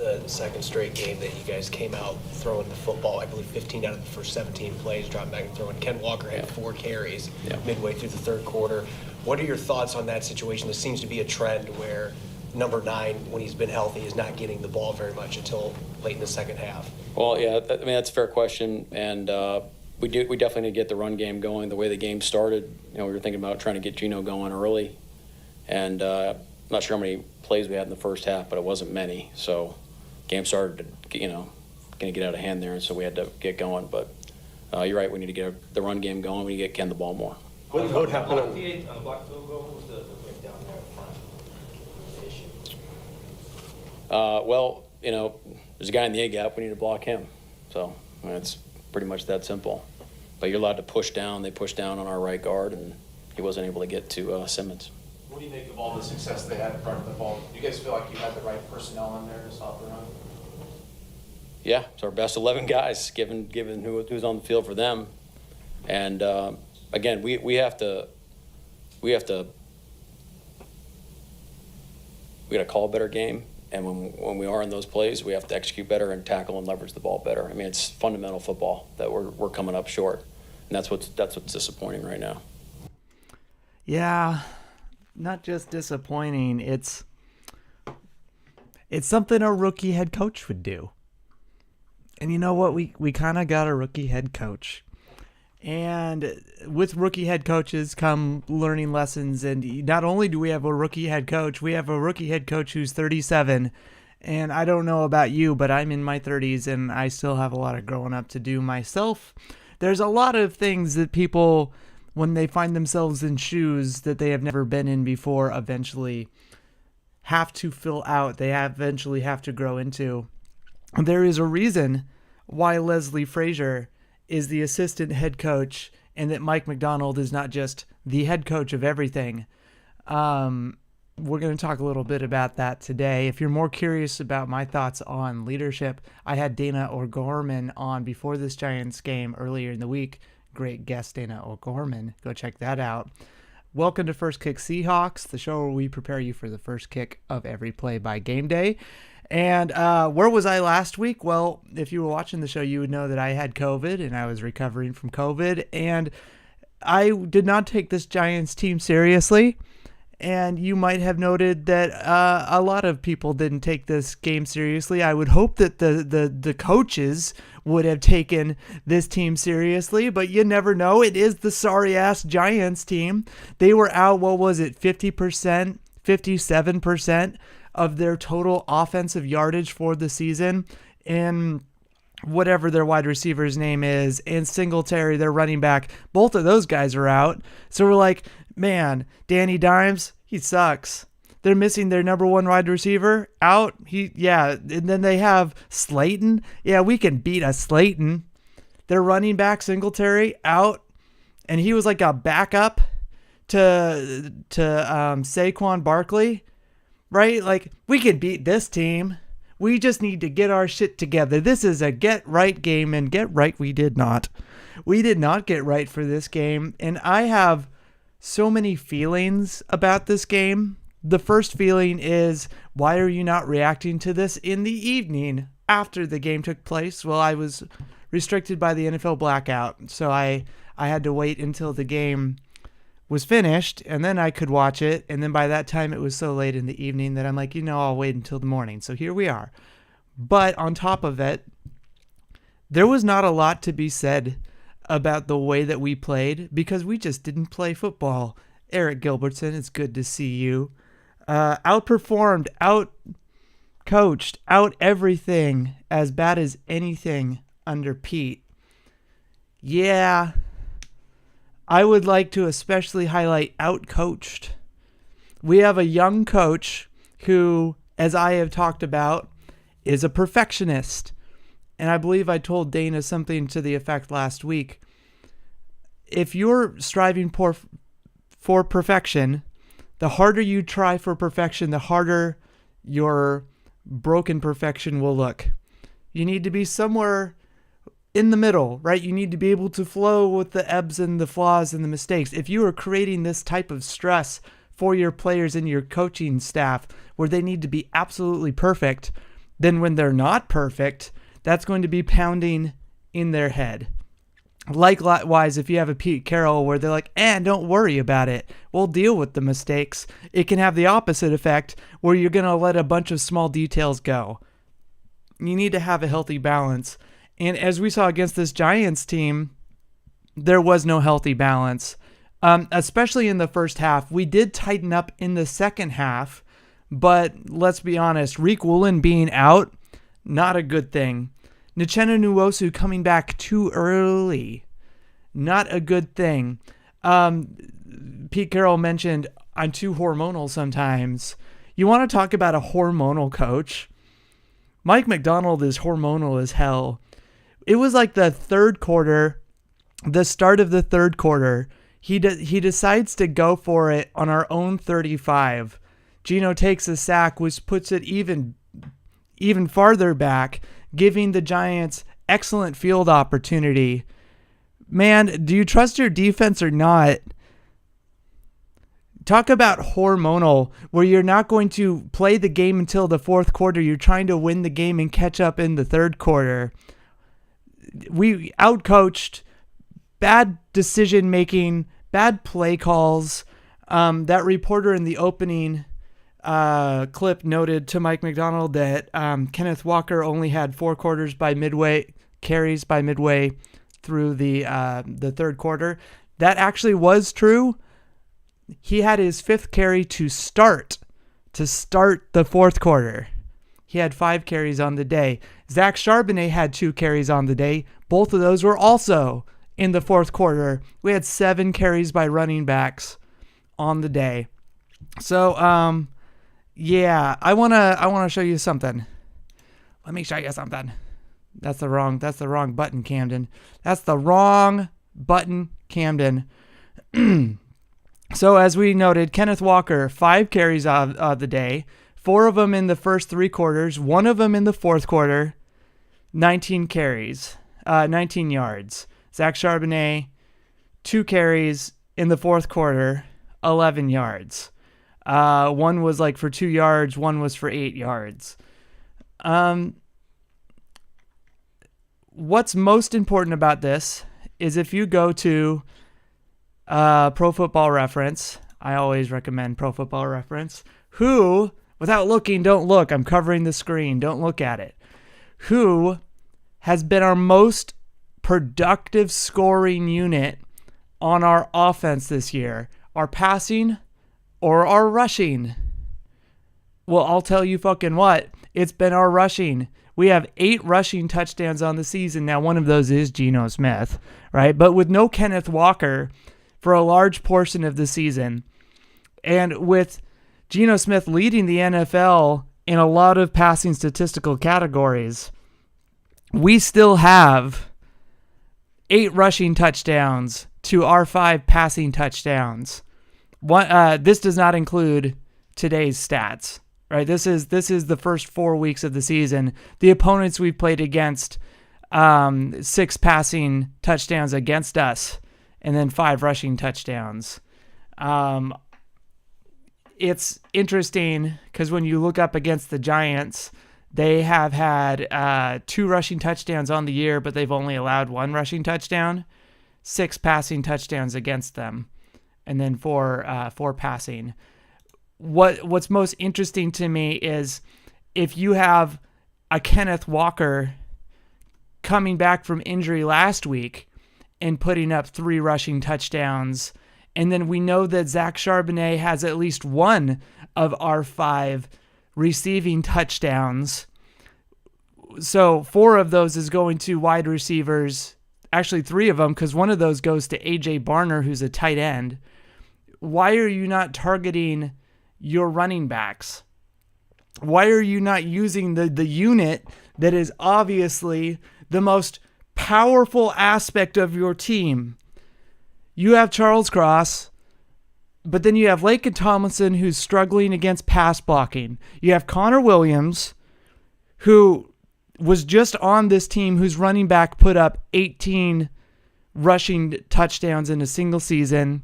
the second straight game that you guys came out throwing the football. I believe 15 out of the first 17 plays, dropping back and throwing. Ken Walker had 4 carries midway through the third quarter. What are your thoughts on that situation? This seems to be a trend where number 9, when he's been healthy, is not getting the ball very much until late in the second half. Well, yeah, that's a fair question, and we definitely need to get the run game going. The way the game started, we were thinking about trying to get Geno going early, and I'm not sure how many plays we had in the first half, but it wasn't many. So, game started to, going to get out of hand there, and so we had to get going. But you're right, we need to get the run game going. We need to get Ken the ball more. What would happen on the block field goal? What was the breakdown there up front? The issue? Well, there's a guy in the A gap. We need to block him. So it's pretty much that simple. But you're allowed to push down. They pushed down on our right guard, and he wasn't able to get to Simmons. What do you make of all the success they had in front of the ball? Do you guys feel like you had the right personnel in there to stop the run? Yeah, it's our best 11 guys, given who's on the field for them. And again, we have to call a better game. And when we are in those plays, we have to execute better and tackle and leverage the ball better. I mean, it's fundamental football that we're coming up short, and that's what's disappointing right now. Yeah, not just disappointing. It's something a rookie head coach would do. And you know what? We kind of got a rookie head coach. And with rookie head coaches come learning lessons. And not only do we have a rookie head coach, we have a rookie head coach who's 37. And I don't know about you, but I'm in my 30s and I still have a lot of growing up to do myself. There's a lot of things that people, when they find themselves in shoes that they have never been in before, eventually have to fill out. They eventually have to grow into. There is a reason why Leslie Frazier is the assistant head coach and that Mike MacDonald is not just the head coach of everything. We're going to talk a little bit about that today. If you're more curious about my thoughts on leadership, I had Dana O'Gorman on before this Giants game earlier in the week. Great guest, Dana O'Gorman. Go check that out. Welcome to First Kick Seahawks, the show where we prepare you for the first kick of every play by game day. And where was I last week? Well, if you were watching the show, you would know that I had COVID and I was recovering from COVID. And I did not take this Giants team seriously. And you might have noted that a lot of people didn't take this game seriously. I would hope that the coaches would have taken this team seriously, but you never know. It is the sorry-ass Giants team. They were out, 50%, 57% of their total offensive yardage for the season, and whatever their wide receiver's name is, and Singletary, their running back, both of those guys are out. So we're like, man, Danny Dimes, he sucks. They're missing their number 1 wide receiver out. And then they have Slayton. Yeah, we can beat a Slayton. Their running back, Singletary, out, and he was like a backup to Saquon Barkley. Right? Like, we can beat this team. We just need to get our shit together. This is a get right game, and get right we did not. We did not get right for this game, and I have so many feelings about this game. The first feeling is, why are you not reacting to this in the evening after the game took place? Well, I was restricted by the NFL blackout, so I had to wait until the game was finished, and then I could watch it, and then by that time it was so late in the evening that I'm like, I'll wait until the morning. So here we are. But on top of it, there was not a lot to be said about the way that we played because we just didn't play football. Eric Gilbertson, it's good to see you. Outperformed, out-coached, out everything, as bad as anything under Pete. Yeah, I would like to especially highlight out-coached. We have a young coach who, as I have talked about, is a perfectionist. And I believe I told Dana something to the effect last week. If you're striving for perfection, the harder you try for perfection, the harder your broken perfection will look. You need to be somewhere in the middle, right? You need to be able to flow with the ebbs and the flaws and the mistakes. If you are creating this type of stress for your players and your coaching staff where they need to be absolutely perfect, then when they're not perfect, that's going to be pounding in their head. Likewise, if you have a Pete Carroll where they're like, don't worry about it, we'll deal with the mistakes, it can have the opposite effect where you're going to let a bunch of small details go. You need to have a healthy balance. And as we saw against this Giants team, there was no healthy balance, especially in the first half. We did tighten up in the second half, but let's be honest, Reek Woolen being out, not a good thing. Uchenna Nwosu coming back too early, not a good thing. Pete Carroll mentioned I'm too hormonal sometimes. You want to talk about a hormonal coach? Mike MacDonald is hormonal as hell. It was like the third quarter, the start of the third quarter. He decides to go for it on our own 35. Gino takes a sack, which puts it even farther back, giving the Giants excellent field opportunity. Man, do you trust your defense or not? Talk about hormonal, where you're not going to play the game until the fourth quarter. You're trying to win the game and catch up in the third quarter. We outcoached, bad decision making, bad play calls. That reporter in the opening clip noted to Mike MacDonald that Kenneth Walker only had 4 carries by midway through the third quarter. That actually was true. He had his 5th carry to start the fourth quarter. He had 5 carries on the day. Zach Charbonnet had 2 carries on the day. Both of those were also in the fourth quarter. We had 7 carries by running backs on the day. So, yeah, I wanna show you something. Let me show you something. That's the wrong button, Camden. That's the wrong button, Camden. So as we noted, Kenneth Walker, 5 carries of the day, 4 of them in the first 3 quarters, 1 of them in the fourth quarter, 19 carries, 19 yards. Zach Charbonnet, 2 carries in the fourth quarter, 11 yards. One was like for 2 yards, one was for 8 yards. What's most important about this is if you go to Pro Football Reference, I always recommend Pro Football Reference, who, without looking, don't look, I'm covering the screen, don't look at it, who has been our most productive scoring unit on our offense this year, our passing or our rushing? Well, I'll tell you fucking what, it's been our rushing. We have 8 rushing touchdowns on the season. Now, one of those is Geno Smith, right? But with no Kenneth Walker for a large portion of the season, and with Geno Smith leading the NFL in a lot of passing statistical categories, we still have 8 rushing touchdowns to our 5 passing touchdowns. This does not include today's stats, right? This is the first 4 weeks of the season. The opponents we've played against, 6 passing touchdowns against us, and then 5 rushing touchdowns. It's interesting because when you look up against the Giants, they have had 2 rushing touchdowns on the year, but they've only allowed 1 rushing touchdown, 6 passing touchdowns against them, and then 4 passing. What's most interesting to me is if you have a Kenneth Walker coming back from injury last week and putting up 3 rushing touchdowns, and then we know that Zach Charbonnet has at least 1 of our 5 receiving touchdowns. So 4 of those is going to wide receivers, actually 3 of them, because 1 of those goes to AJ Barner, who's a tight end. Why are you not targeting your running backs? Why are you not using the unit that is obviously the most powerful aspect of your team? You have Charles Cross, but then you have Laken Tomlinson, who's struggling against pass blocking. You have Connor Williams, who was just on this team, whose running back put up 18 rushing touchdowns in a single season.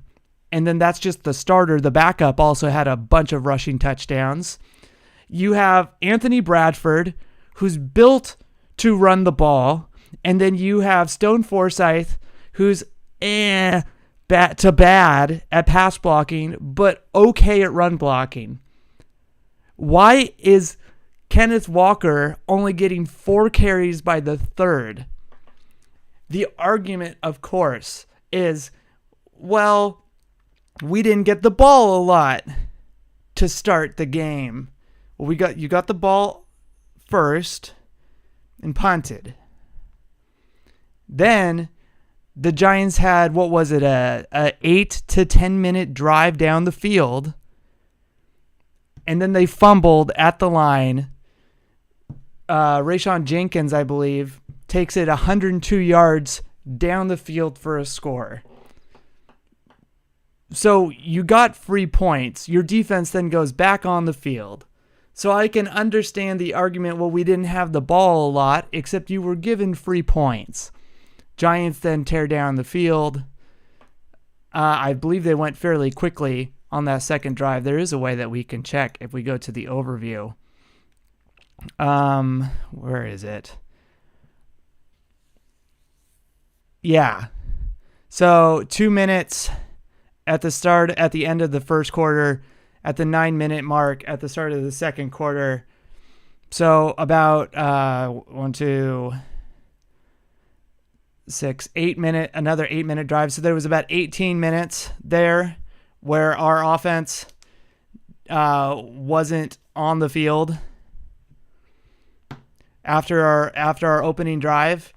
And then that's just the starter. The backup also had a bunch of rushing touchdowns. You have Anthony Bradford, who's built to run the ball, and then you have Stone Forsythe, who's bad at pass blocking, but okay at run blocking. Why is Kenneth Walker only getting 4 carries by the third? The argument, of course, is, well, we didn't get the ball a lot to start the game. Well, you got the ball first and punted. Then the Giants had, what was it, a 8 to 10 minute drive down the field, and then they fumbled at the line. Rayshon Jenkins, I believe, takes it 102 yards down the field for a score. So you got free points. Your defense then goes back on the field. So I can understand the argument, well, we didn't have the ball a lot, except you were given free points. Giants then tear down the field. I believe they went fairly quickly on that second drive. There is a way that we can check if we go to the overview. Where is it? Yeah. So 2 minutes at the end of the first quarter, at the 9-minute mark, at the start of the second quarter. So about 8 minute drive. So there was about 18 minutes there where our offense wasn't on the field after our opening drive.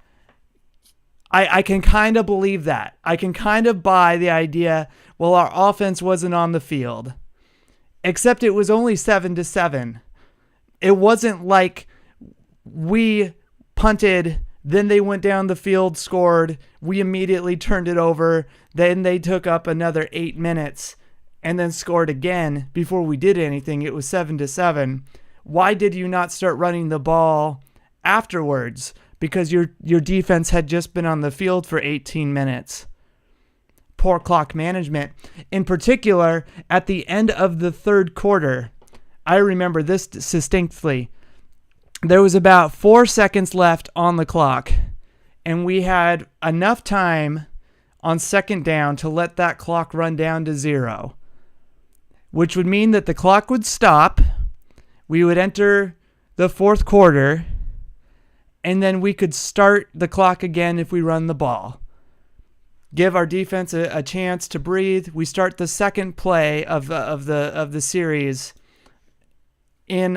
I can kind of believe that. I can kind of buy the idea, well, our offense wasn't on the field. Except it was only 7-7. It wasn't like we punted, then they went down the field, scored, we immediately turned it over, then they took up another 8 minutes and then scored again before we did anything. It was 7-7. Why did you not start running the ball afterwards? Because your defense had just been on the field for 18 minutes. Poor clock management. In particular, at the end of the third quarter, I remember this distinctly. There was about 4 seconds left on the clock, and we had enough time on second down to let that clock run down to 0, which would mean that the clock would stop, we would enter the fourth quarter, and then we could start the clock again if we run the ball. Give our defense a chance to breathe. We start the second play of the series in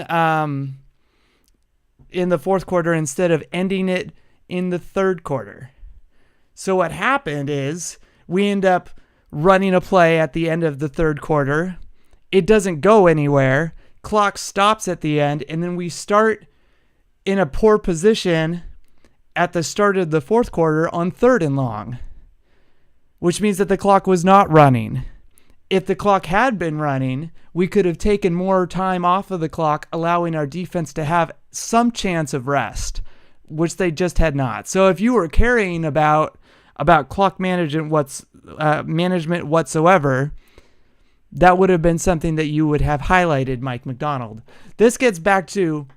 the fourth quarter instead of ending it in the third quarter. So what happened is we end up running a play at the end of the third quarter. It doesn't go anywhere. Clock stops at the end, and then we start in a poor position at the start of the fourth quarter on 3rd and long, which means that the clock was not running. If the clock had been running, we could have taken more time off of the clock, allowing our defense to have some chance of rest, which they just had not. So if you were caring about clock management whatsoever, that would have been something that you would have highlighted, Mike MacDonald. This gets back to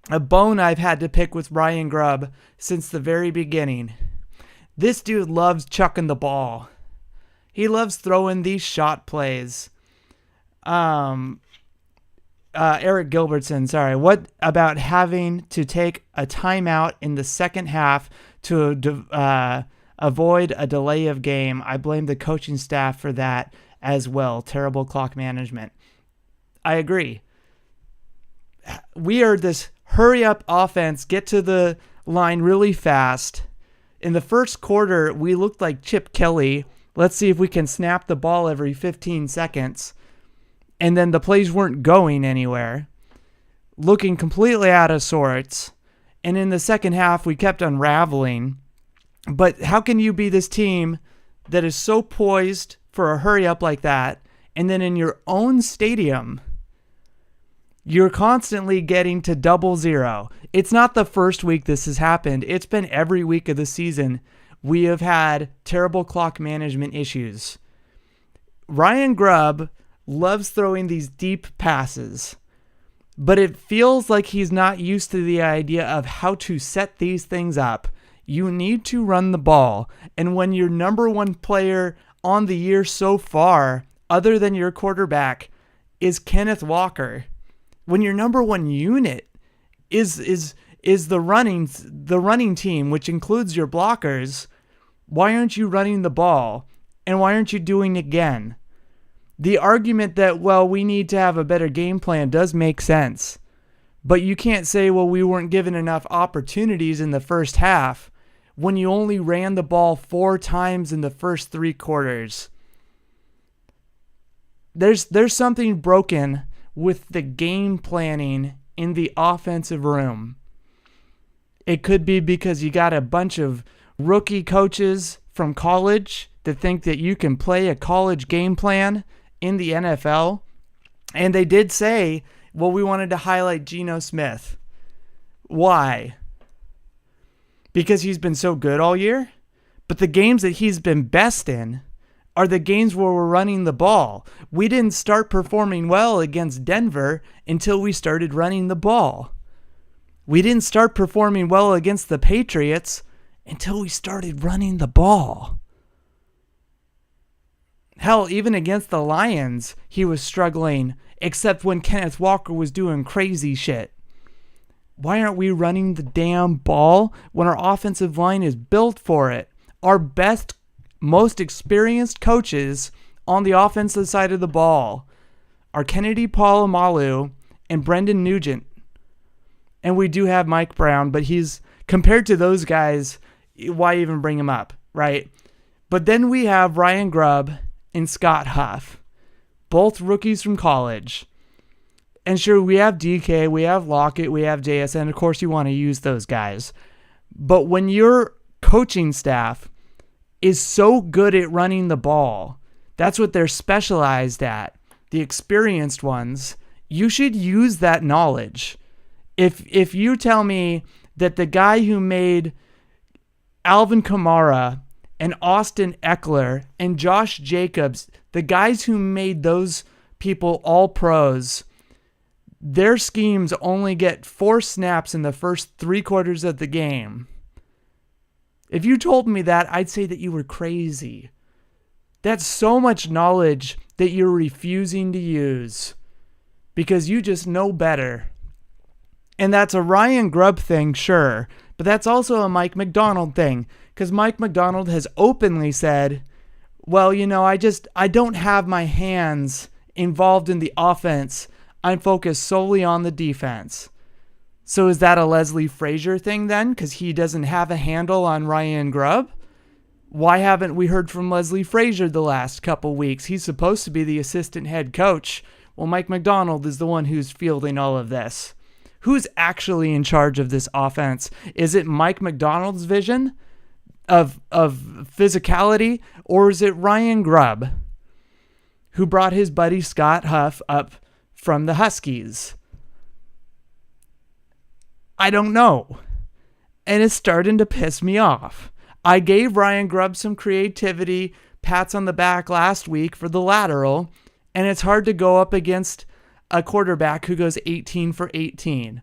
a bone I've had to pick with Ryan Grubb since the very beginning. This dude loves chucking the ball. He loves throwing these shot plays. Eric Gilbertson, sorry. What about having to take a timeout in the second half to avoid a delay of game? I blame the coaching staff for that as well. Terrible clock management. I agree. We are this hurry-up offense, get to the line really fast. In the first quarter, we looked like Chip Kelly. Let's see if we can snap the ball every 15 seconds. And then the plays weren't going anywhere. Looking completely out of sorts. And in the second half, we kept unraveling. But how can you be this team that is so poised for a hurry-up like that, and then in your own stadium, you're constantly getting to 0-0. It's not the first week this has happened. It's been every week of the season. We have had terrible clock management issues. Ryan Grubb loves throwing these deep passes, but it feels like he's not used to the idea of how to set these things up. You need to run the ball. And when your number one player on the year so far, other than your quarterback, is Kenneth Walker, when your number one unit is the running team, which includes your blockers, why aren't you running the ball? And why aren't you doing it again? The argument that, well, we need to have a better game plan does make sense. But you can't say, well, we weren't given enough opportunities in the first half when you only ran the ball 4 times in the first 3 quarters. There's something broken with the game planning in the offensive room. It could be because you got a bunch of rookie coaches from college that think that you can play a college game plan in the NFL. And they did say, well, we wanted to highlight Geno Smith. Why? Because he's been so good all year? But the games that he's been best in are the games where we're running the ball. We didn't start performing well against Denver until we started running the ball. We didn't start performing well against the Patriots until we started running the ball. Hell, even against the Lions, he was struggling, except when Kenneth Walker was doing crazy shit. Why aren't we running the damn ball when our offensive line is built for it? Our best, most experienced coaches on the offensive side of the ball are Kennedy Polamalu and Brendan Nugent. And we do have Mike Brown, but he's, compared to those guys, why even bring him up, right? But then we have Ryan Grubb and Scott Huff, both rookies from college. And sure, we have DK, we have Lockett, we have JSN. Of course, you want to use those guys. But when your coaching staff is so good at running the ball, that's what they're specialized at, the experienced ones, you should use that knowledge. If you tell me that the guy who made Alvin Kamara and Austin Eckler and Josh Jacobs, the guys who made those people all pros, their schemes only get 4 snaps in the first 3 quarters of the game. If you told me that, I'd say that you were crazy. That's so much knowledge that you're refusing to use because you just know better. And that's a Ryan Grubb thing, sure, but that's also a Mike MacDonald thing, because Mike MacDonald has openly said, well, you know, I don't have my hands involved in the offense. I'm focused solely on the defense. So is that a Leslie Frazier thing then, because he doesn't have a handle on Ryan Grubb? Why haven't we heard from Leslie Frazier the last couple weeks? He's supposed to be the assistant head coach. Well, Mike MacDonald is the one who's fielding all of this. Who's actually in charge of this offense? Is it Mike MacDonald's vision of physicality, or is it Ryan Grubb, who brought his buddy Scott Huff up from the Huskies? I don't know. And it's starting to piss me off. I gave Ryan Grubb some creativity, pats on the back last week for the lateral, and it's hard to go up against a quarterback who goes 18 for 18.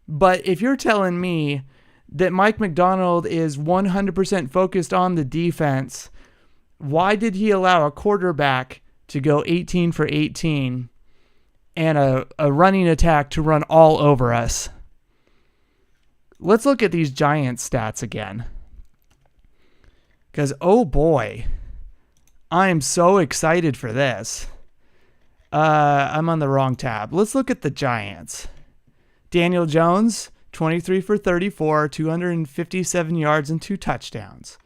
But if you're telling me that Mike MacDonald is 100% focused on the defense, why did he allow a quarterback to go 18 for 18 and a running attack to run all over us? Let's look at these Giants stats again. Because, oh boy, I am so excited for this. I'm on the wrong tab. Let's look at the Giants. Daniel Jones, 23 for 34, 257 yards and 2 touchdowns.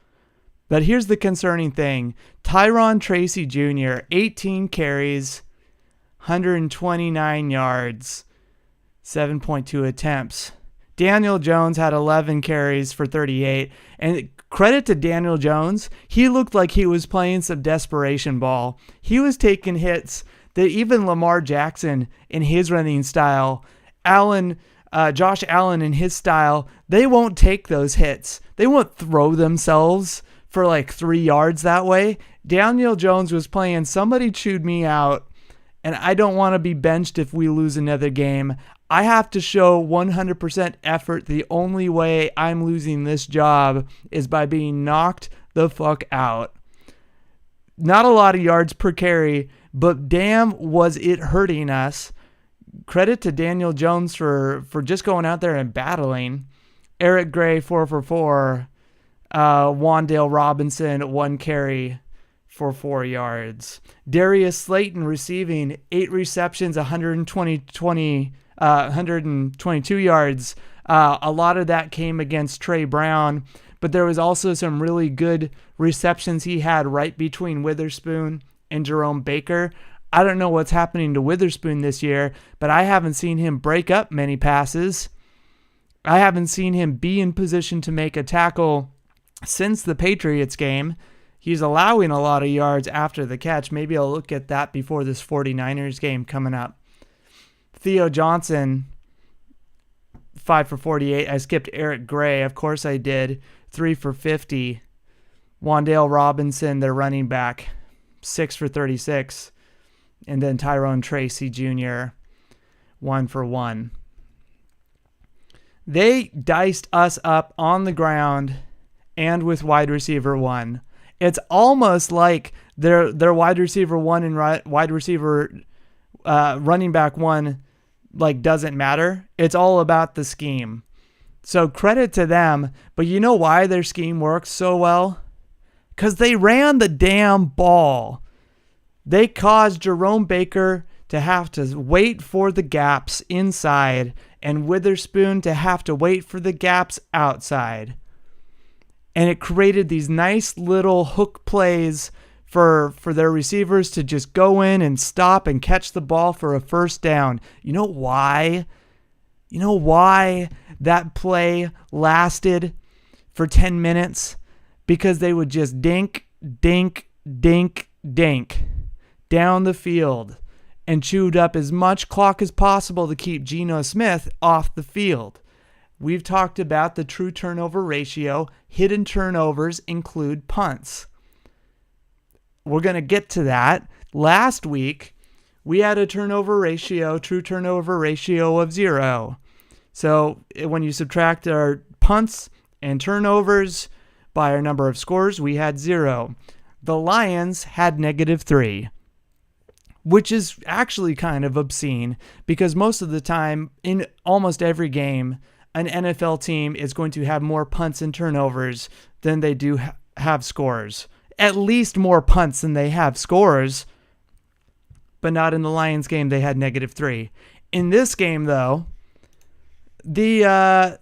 But here's the concerning thing. Tyron Tracy Jr., 18 carries, 129 yards, 7.2 attempts. Daniel Jones had 11 carries for 38. And credit to Daniel Jones, he looked like he was playing some desperation ball. He was taking hits that even Lamar Jackson in his running style, Josh Allen in his style, they won't take those hits. They won't throw themselves for like 3 yards that way. Daniel Jones was playing somebody chewed me out, and I don't want to be benched if we lose another game. I have to show 100% effort. The only way I'm losing this job is by being knocked the fuck out. Not a lot of yards per carry, but damn was it hurting us. Credit to Daniel Jones for just going out there and battling. Eric Gray, 4 for 4. Wandale Robinson, 1 carry for 4 yards. Darius Slayton receiving 8 receptions, 122 yards. A lot of that came against Trey Brown, but there was also some really good receptions he had right between Witherspoon and Jerome Baker. I don't know what's happening to Witherspoon this year, but I haven't seen him break up many passes. I haven't seen him be in position to make a tackle since the Patriots game. He's allowing a lot of yards after the catch. Maybe I'll look at that before this 49ers game coming up. Theo Johnson, 5 for 48. I skipped Eric Gray. Of course I did. 3 for 50. Wandale Robinson, their running back, 6 for 36. And then Tyrone Tracy Jr., 1 for 1. They diced us up on the ground and with wide receiver 1. It's almost like their wide receiver 1 and wide receiver running back 1 like doesn't matter. It's all about the scheme. So credit to them. But you know why their scheme works so well? Because they ran the damn ball. They caused Jerome Baker to have to wait for the gaps inside and Witherspoon to have to wait for the gaps outside. And it created these nice little hook plays for their receivers to just go in and stop and catch the ball for a first down. You know why? You know why that play lasted for 10 minutes? Because they would just dink, dink, dink, dink down the field and chewed up as much clock as possible to keep Geno Smith off the field. We've talked about the true turnover ratio. Hidden turnovers include punts. We're going to get to that. Last week, we had a true turnover ratio of 0. So when you subtract our punts and turnovers by our number of scores, we had 0. The Lions had -3. Which is actually kind of obscene because most of the time in almost every game, an NFL team is going to have more punts and turnovers than they do have scores. At least more punts than they have scores, but not in the Lions game. They had -3. In this game, though, the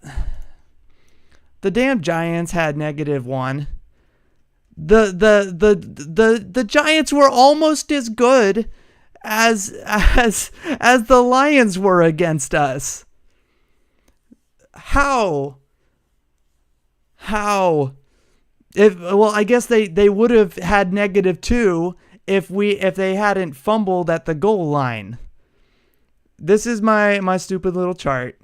damn Giants had -1. The Giants were almost as good as the Lions were against us. How? I guess they would have had -2 if they hadn't fumbled at the goal line. This is my stupid little chart.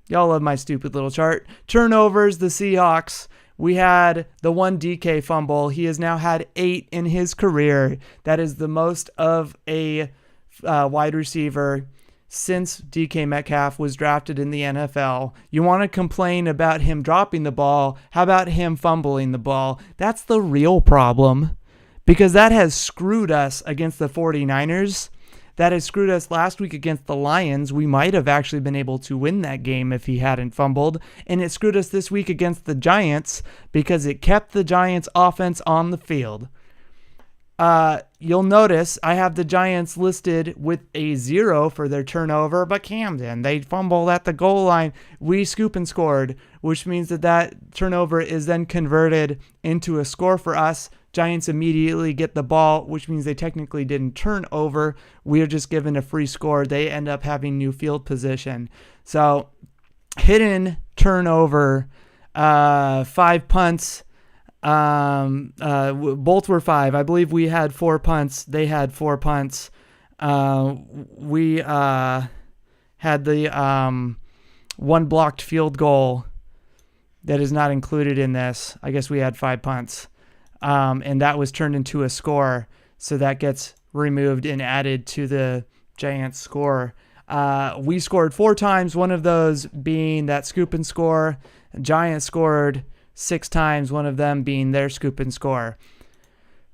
Y'all love my stupid little chart. Turnovers, the Seahawks. We had the 1 DK fumble. He has now had 8 in his career. That is the most of a wide receiver since DK Metcalf was drafted in the NFL. You want to complain about him dropping the ball? How about him fumbling the ball? That's the real problem because that has screwed us against the 49ers. That has screwed us last week against the Lions. We might have actually been able to win that game if he hadn't fumbled. And it screwed us this week against the Giants because it kept the Giants' offense on the field. You'll notice I have the Giants listed with a 0 for their turnover, but Camden, they fumbled at the goal line. We scoop and scored, which means that turnover is then converted into a score for us. Giants immediately get the ball, which means they technically didn't turn over. We are just given a free score. They end up having new field position. So hidden turnover, 5 punts. Both were 5. I believe we had 4 punts. They had 4 punts. We had the 1 blocked field goal that is not included in this. I guess we had 5 punts. And that was turned into a score. So that gets removed and added to the Giants score. We scored 4 times, one of those being that scoop and score. Giants scored 6 times, one of them being their scoop and score.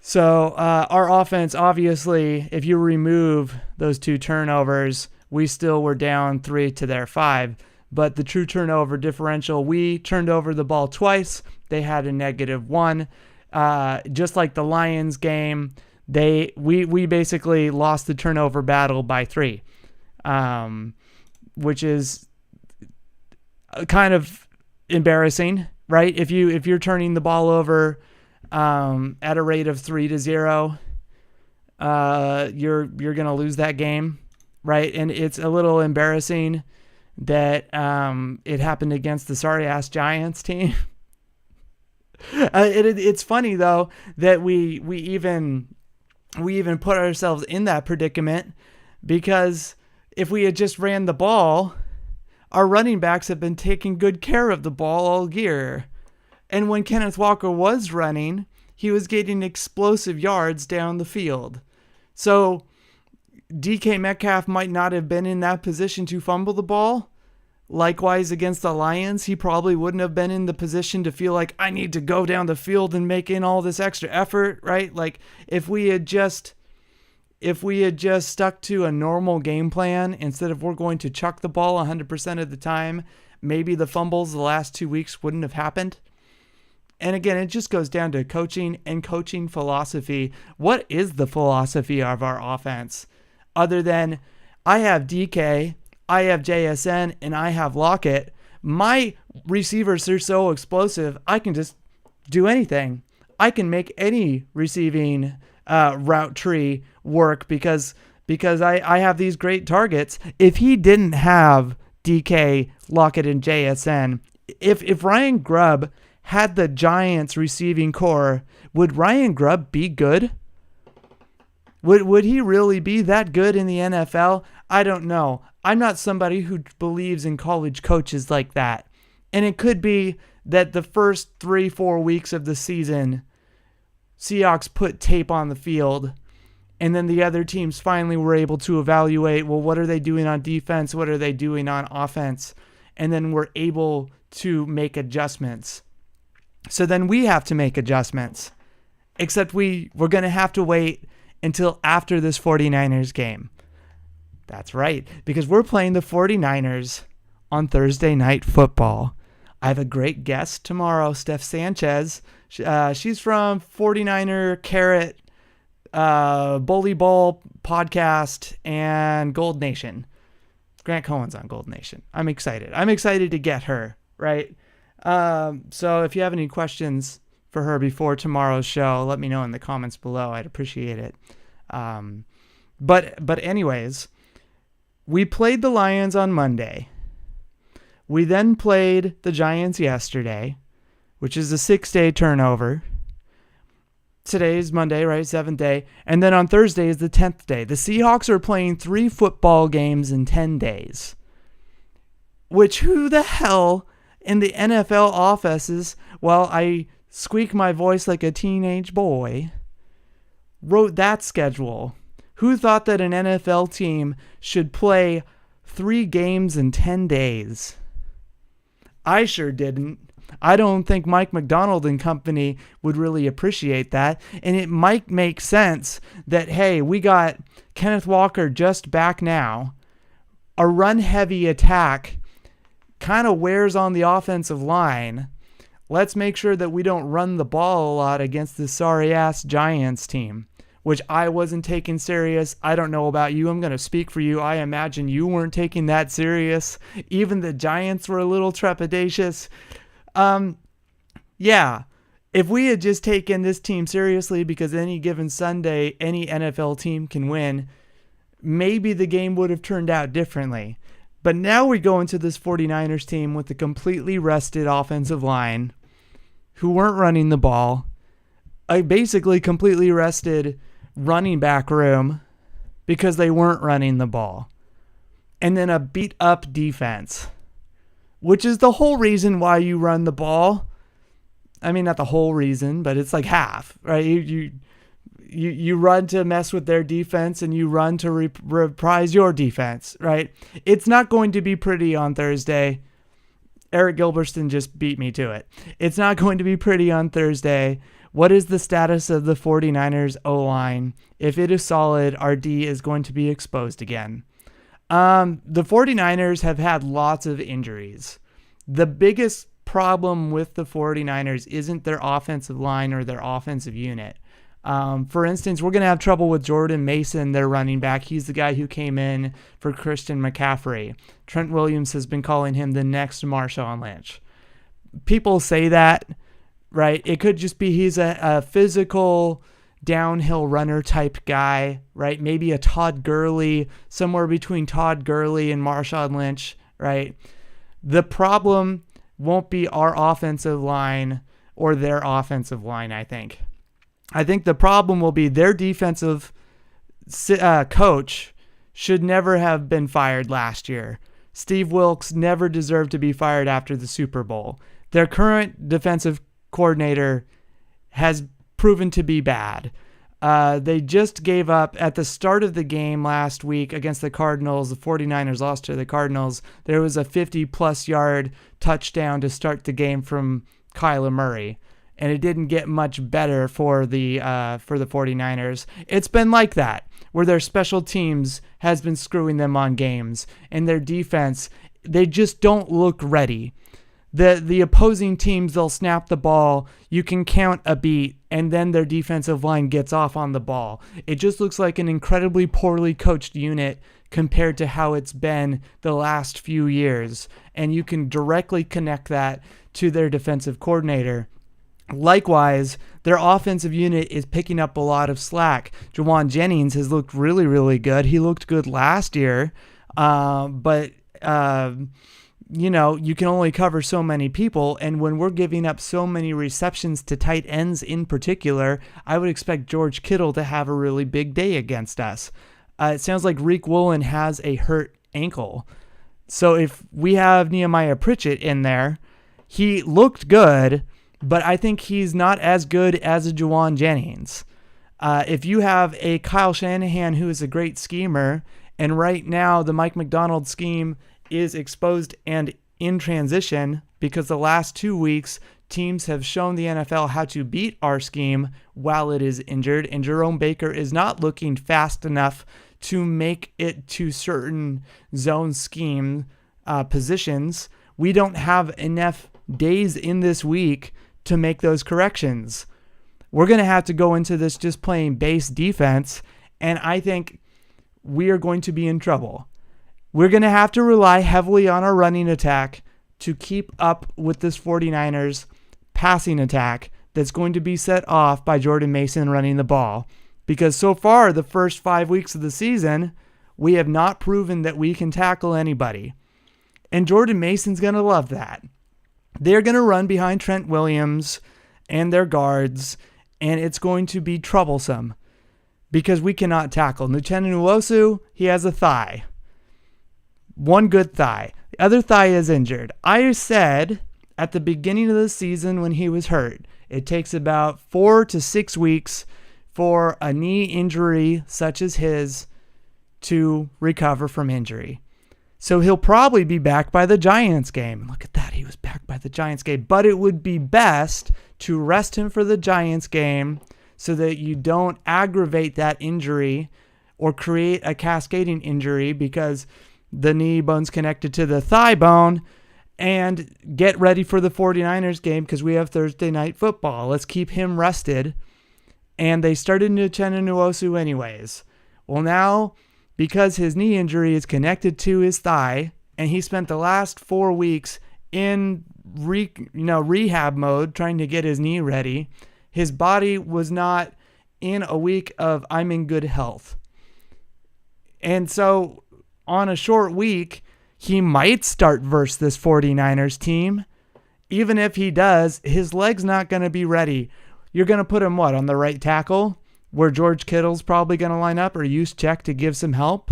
So our offense, obviously, if you remove those 2 turnovers, we still were down 3 to their 5. But the true turnover differential, we turned over the ball twice. They had a -1. Just like the Lions game, we basically lost the turnover battle by 3, which is kind of embarrassing, right? If you're turning the ball over at a rate of 3-0, you're gonna lose that game, right? And it's a little embarrassing that it happened against the sorry-ass Giants team. It's funny though that we even put ourselves in that predicament, because if we had just ran the ball, our running backs have been taking good care of the ball all year. And when Kenneth Walker was running, he was getting explosive yards down the field. So DK Metcalf might not have been in that position to fumble the ball. Likewise, against the Lions, he probably wouldn't have been in the position to feel like, I need to go down the field and make in all this extra effort, right? Like if we had just stuck to a normal game plan instead of we're going to chuck the ball 100% of the time, maybe the fumbles the last 2 weeks wouldn't have happened. And again, it just goes down to coaching and coaching philosophy. What is the philosophy of our offense? Other than I have DK, I have JSN, and I have Lockett. My receivers are so explosive, I can just do anything. I can make any receiving route tree work because I have these great targets. If he didn't have DK, Lockett, and JSN, if Ryan Grubb had the Giants receiving core, would Ryan Grubb be good? Would he really be that good in the NFL? I don't know. I'm not somebody who believes in college coaches like that. And it could be that the first 3-4 weeks of the season, Seahawks put tape on the field, and then the other teams finally were able to evaluate, well, what are they doing on defense? What are they doing on offense? And then we're able to make adjustments. So then we have to make adjustments. Except we're going to have to wait until after this 49ers game. That's right, because we're playing the 49ers on Thursday Night Football. I have a great guest tomorrow, Steph Sanchez. She's from 49er Carrot, Bully Ball Podcast, and Gold Nation. Grant Cohen's on Gold Nation. I'm excited. I'm excited to get her, right? So if you have any questions for her before tomorrow's show, let me know in the comments below. I'd appreciate it. But anyways, we played the Lions on Monday. We then played the Giants yesterday, which is a 6-day turnover. Today is Monday, right? 7th day. And then on Thursday is the 10th day. The Seahawks are playing 3 football games in 10 days. Which, who the hell in the NFL offices, while I squeak my voice like a teenage boy, wrote that schedule? Who thought that an NFL team should play 3 games in 10 days? I sure didn't. I don't think Mike MacDonald and company would really appreciate that. And it might make sense that, hey, we got Kenneth Walker just back now. A run-heavy attack kind of wears on the offensive line. Let's make sure that we don't run the ball a lot against this sorry-ass Giants team, which I wasn't taking serious. I don't know about you. I'm going to speak for you. I imagine you weren't taking that serious. Even the Giants were a little trepidatious. Yeah, if we had just taken this team seriously, because any given Sunday, any NFL team can win, maybe the game would have turned out differently. But now we go into this 49ers team with a completely rested offensive line who weren't running the ball, a basically completely rested running back room because they weren't running the ball, and then a beat up defense, which is the whole reason why you run the ball. I mean, not the whole reason, but it's like half, right? you run to mess with their defense and you run to reprise your defense, right? It's not going to be pretty on Thursday. Eric Gilberston just beat me to it. It's not going to be pretty on Thursday. What is the status of the 49ers O-line? If it is solid, our D is going to be exposed again. The 49ers have had lots of injuries. The biggest problem with the 49ers isn't their offensive line or their offensive unit. For instance, we're going to have trouble with Jordan Mason, their running back. He's the guy who came in for Christian McCaffrey. Trent Williams has been calling him the next Marshawn Lynch. People say that, right? It could just be he's a physical downhill runner type guy, right? Maybe a Todd Gurley, somewhere between Todd Gurley and Marshawn Lynch, right? The problem won't be our offensive line or their offensive line, I think. I think the problem will be their defensive coach should never have been fired last year. Steve Wilkes never deserved to be fired after the Super Bowl. Their current defensive coordinator has proven to be bad. They just gave up at the start of the game last week against the Cardinals. The 49ers lost to the Cardinals. There was a 50-plus yard touchdown to start the game from Kyler Murray, and it didn't get much better for the 49ers. It's been like that, where their special teams has been screwing them on games, and their defense, they just don't look ready. The opposing teams, they'll snap the ball, you can count a beat, and then their defensive line gets off on the ball. It just looks like an incredibly poorly coached unit compared to how it's been the last few years, and you can directly connect that to their defensive coordinator. Likewise, their offensive unit is picking up a lot of slack. Juwan Jennings has looked really, really good. He looked good last year, but you can only cover so many people, and when we're giving up so many receptions to tight ends in particular, I would expect George Kittle to have a really big day against us. It sounds like Reek Woolen has a hurt ankle. So if we have Nehemiah Pritchett in there, he looked good, but I think he's not as good as a Juwan Jennings. If you have a Kyle Shanahan who is a great schemer, and right now the Mike MacDonald scheme is exposed and in transition because the last 2 weeks teams have shown the NFL how to beat our scheme while it is injured, and Jerome Baker is not looking fast enough to make it to certain zone scheme positions. We don't have enough days in this week to make those corrections. We're going to have to go into this just playing base defense, and I think we are going to be in trouble. We're going to have to rely heavily on our running attack to keep up with this 49ers passing attack that's going to be set off by Jordan Mason running the ball. Because so far, the first 5 weeks of the season, we have not proven that we can tackle anybody. And Jordan Mason's going to love that. They're going to run behind Trent Williams and their guards, and it's going to be troublesome because we cannot tackle. Uchenna Nwosu, he has a thigh. One good thigh. The other thigh is injured. I said at the beginning of the season when he was hurt, it takes about 4 to 6 weeks for a knee injury such as his to recover from injury. So he'll probably be back by the Giants game. Look at that. He was back by the Giants game. But it would be best to rest him for the Giants game so that you don't aggravate that injury or create a cascading injury because the knee bone's connected to the thigh bone, and get ready for the 49ers game because we have Thursday night football. Let's keep him rested. And they started Uchenna Nwosu anyways. Well, now, because his knee injury is connected to his thigh, and he spent the last 4 weeks in rehab mode trying to get his knee ready, his body was not in a week of I'm in good health. And so on a short week, he might start versus this 49ers team. Even if he does, his leg's not going to be ready. You're going to put him, on the right tackle, where George Kittle's probably going to line up, or Juszczyk to give some help?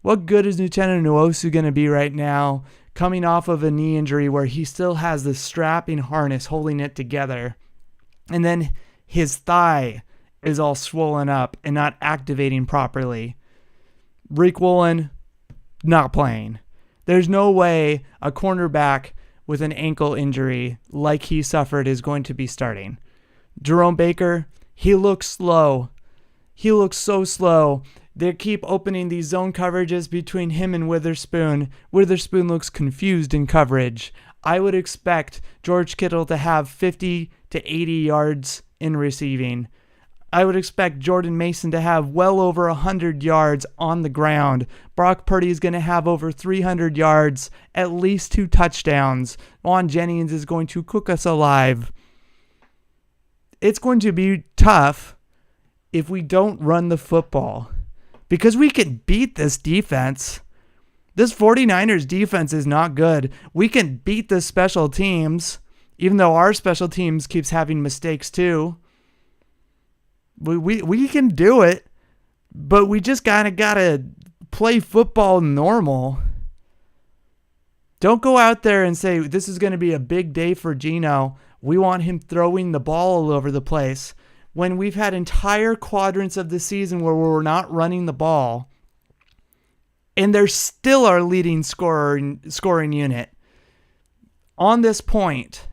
What good is Uchenna Nwosu going to be right now, coming off of a knee injury where he still has the strapping harness holding it together? And then his thigh is all swollen up and not activating properly. Reek Woolen, not playing. There's no way a cornerback with an ankle injury like he suffered is going to be starting. Jerome Baker, he looks slow. He looks so slow. They keep opening these zone coverages between him and Witherspoon. Witherspoon looks confused in coverage. I would expect George Kittle to have 50 to 80 yards in receiving. I would expect Jordan Mason to have well over 100 yards on the ground. Brock Purdy is going to have over 300 yards, at least 2 touchdowns. Juan Jennings is going to cook us alive. It's going to be tough if we don't run the football, because we can beat this defense. This 49ers defense is not good. We can beat the special teams, even though our special teams keeps having mistakes too. We can do it, but we just kind of got to play football normal. Don't go out there and say, this is going to be a big day for Geno. We want him throwing the ball all over the place. When we've had entire quadrants of the season where we're not running the ball, and they're still our leading scoring unit. On this point,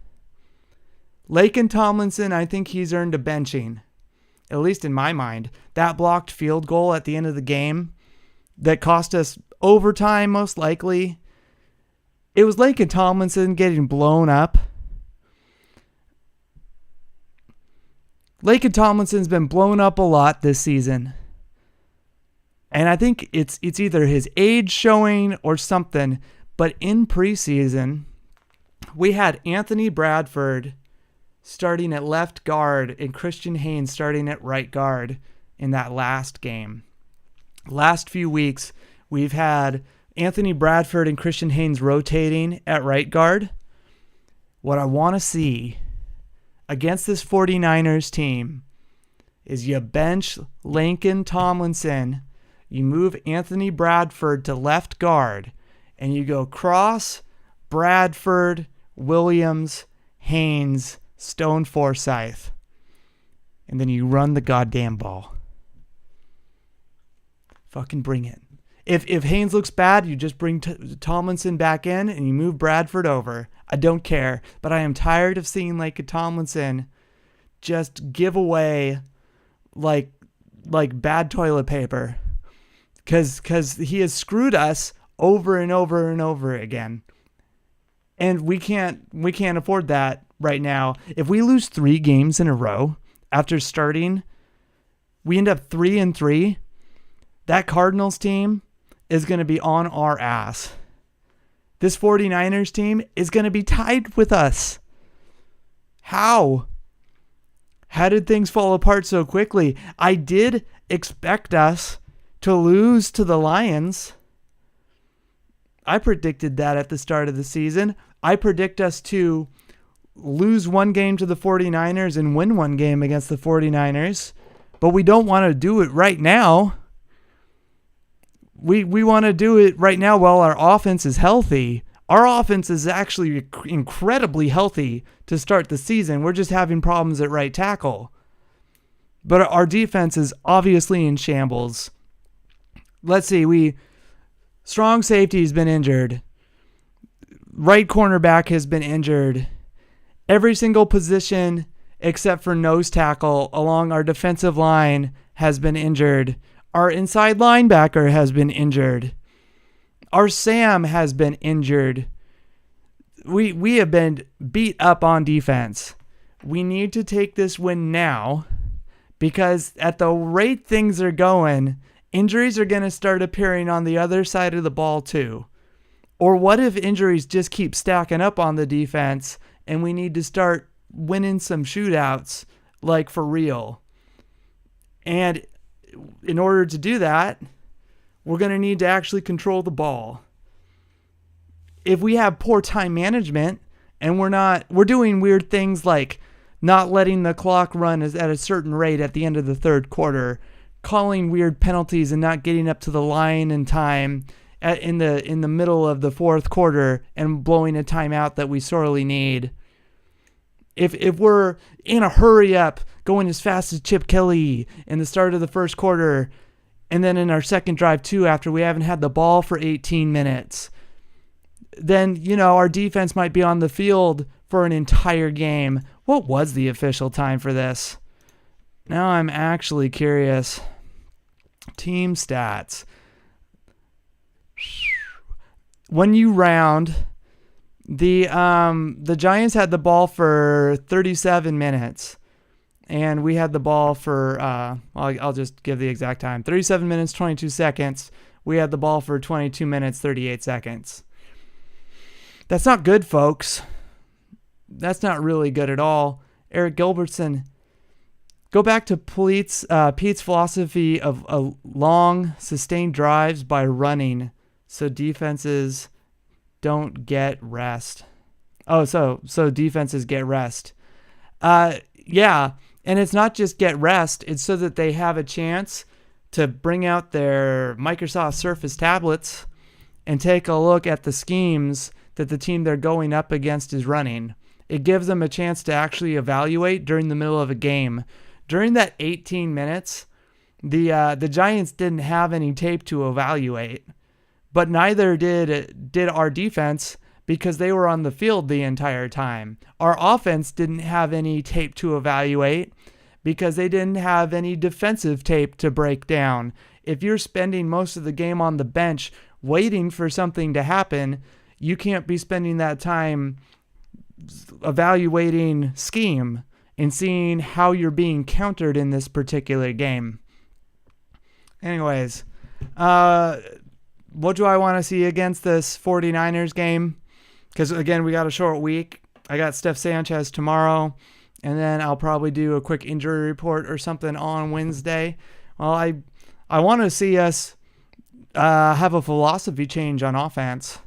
Laken Tomlinson, I think he's earned a benching, at least in my mind. That blocked field goal at the end of the game that cost us overtime, most likely, it was Laken Tomlinson getting blown up. Laken Tomlinson's been blown up a lot this season. And I think it's either his age showing or something. But in preseason, we had Anthony Bradford starting at left guard and Christian Haynes starting at right guard in that last game. Last few weeks, we've had Anthony Bradford and Christian Haynes rotating at right guard. What I want to see against this 49ers team is you bench Laken Tomlinson, you move Anthony Bradford to left guard, and you go Cross, Bradford, Williams, Haynes, Stone Forsythe. And then you run the goddamn ball. Fucking bring it. If Haynes looks bad, you just bring Tomlinson back in and you move Bradford over. I don't care. But I am tired of seeing Laken Tomlinson just give away like bad toilet paper. Because he has screwed us over and over and over again. And we can't afford that right now. If we lose 3 games in a row after starting, we end up 3-3. That Cardinals team is going to be on our ass. This 49ers team is going to be tied with us. How? How did things fall apart so quickly? I did expect us to lose to the Lions. I predicted that at the start of the season. I predict us to lose 1 game to the 49ers and win 1 game against the 49ers. But we don't want to do it right now. We want to do it right now while our offense is healthy. Our offense is actually incredibly healthy to start the season. We're just having problems at right tackle. But our defense is obviously in shambles. Let's see, strong safety has been injured. Right cornerback has been injured. Every single position except for nose tackle along our defensive line has been injured. Our inside linebacker has been injured. Our Sam has been injured. We have been beat up on defense. We need to take this win now, because at the rate things are going, injuries are going to start appearing on the other side of the ball too. Or what if injuries just keep stacking up on the defense and we need to start winning some shootouts, like for real? And in order to do that, we're going to need to actually control the ball. If we have poor time management and we're doing weird things like not letting the clock run at a certain rate at the end of the third quarter, calling weird penalties and not getting up to the line in time in the middle of the fourth quarter and blowing a timeout that we sorely need. If we're in a hurry up, going as fast as Chip Kelly in the start of the first quarter, and then in our second drive too, after we haven't had the ball for 18 minutes, then, our defense might be on the field for an entire game. What was the official time for this? Now I'm actually curious. Team stats. When you round, the Giants had the ball for 37 minutes, and we had the ball for, I'll just give the exact time. 37 minutes, 22 seconds. We had the ball for 22 minutes, 38 seconds. That's not good, folks. That's not really good at all. Eric Gilbertson, go back to Pete's philosophy of long, sustained drives by running so defenses don't get rest. Oh, so defenses get rest. Yeah, and it's not just get rest. It's so that they have a chance to bring out their Microsoft Surface tablets and take a look at the schemes that the team they're going up against is running. It gives them a chance to actually evaluate during the middle of a game. During that 18 minutes, the Giants didn't have any tape to evaluate, but neither did our defense, because they were on the field the entire time. Our offense didn't have any tape to evaluate because they didn't have any defensive tape to break down. If you're spending most of the game on the bench waiting for something to happen, you can't be spending that time evaluating scheme and seeing how you're being countered in this particular game. Anyways, what do I want to see against this 49ers game? Because, again, we got a short week. I got Steph Sanchez tomorrow, and then I'll probably do a quick injury report or something on Wednesday. Well, I want to see us have a philosophy change on offense.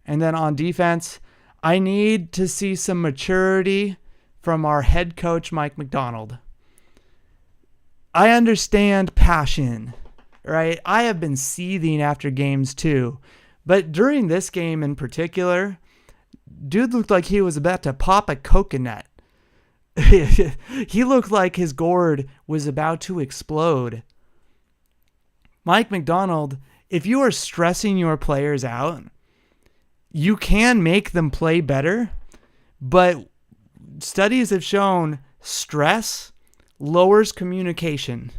And then on defense, I need to see some maturity from our head coach, Mike MacDonald. I understand passion, right? I have been seething after games too. But during this game in particular, dude looked like he was about to pop a coconut. He looked like his gourd was about to explode. Mike MacDonald, if you are stressing your players out, you can make them play better, but studies have shown stress lowers communication.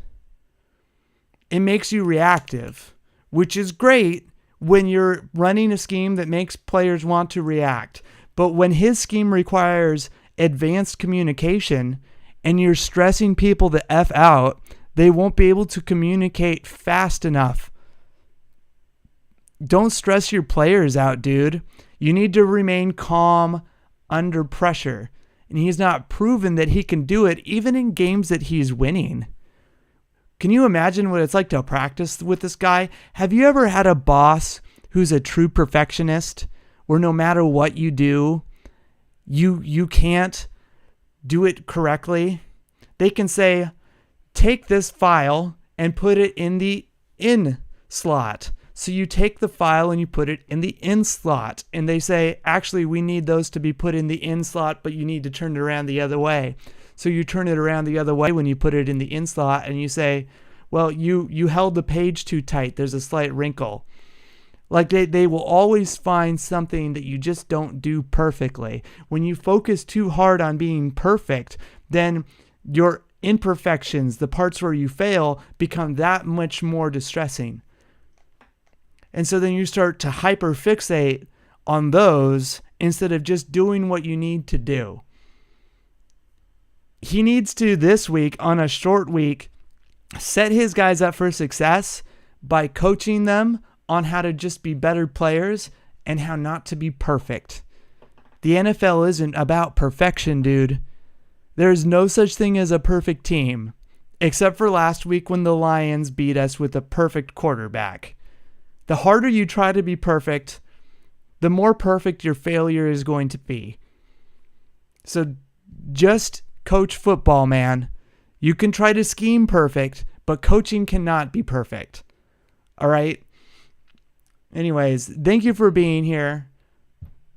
It makes you reactive, which is great when you're running a scheme that makes players want to react. But when his scheme requires advanced communication and you're stressing people the F out, they won't be able to communicate fast enough. Don't stress your players out, dude. You need to remain calm under pressure. And he's not proven that he can do it even in games that he's winning. Can you imagine what it's like to practice with this guy? Have you ever had a boss who's a true perfectionist where no matter what you do, you can't do it correctly? They can say, take this file and put it in the in slot. So you take the file and you put it in the in slot. And they say, actually, we need those to be put in the in slot, but you need to turn it around the other way. So you turn it around the other way when you put it in the in slot and you say, well, you held the page too tight. There's a slight wrinkle. Like they will always find something that you just don't do perfectly. When you focus too hard on being perfect, then your imperfections, the parts where you fail, become that much more distressing. And so then you start to hyperfixate on those instead of just doing what you need to do. He needs to, this week, on a short week, set his guys up for success by coaching them on how to just be better players and how not to be perfect. The NFL isn't about perfection, dude. There is no such thing as a perfect team, except for last week when the Lions beat us with a perfect quarterback. The harder you try to be perfect, the more perfect your failure is going to be. So just coach football, man. You can try to scheme perfect, but coaching cannot be perfect. All right? Anyways, thank you for being here.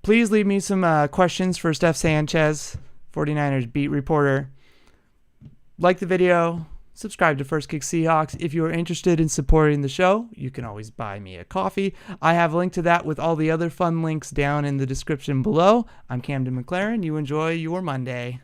Please leave me some questions for Steph Sanchez 49ers beat reporter. Like the video, subscribe to First Kick Seahawks. If you are interested in supporting the show, you can always buy me a coffee. I have a link to that with all the other fun links down in the description below. I'm Camden MacLaren. You enjoy your Monday.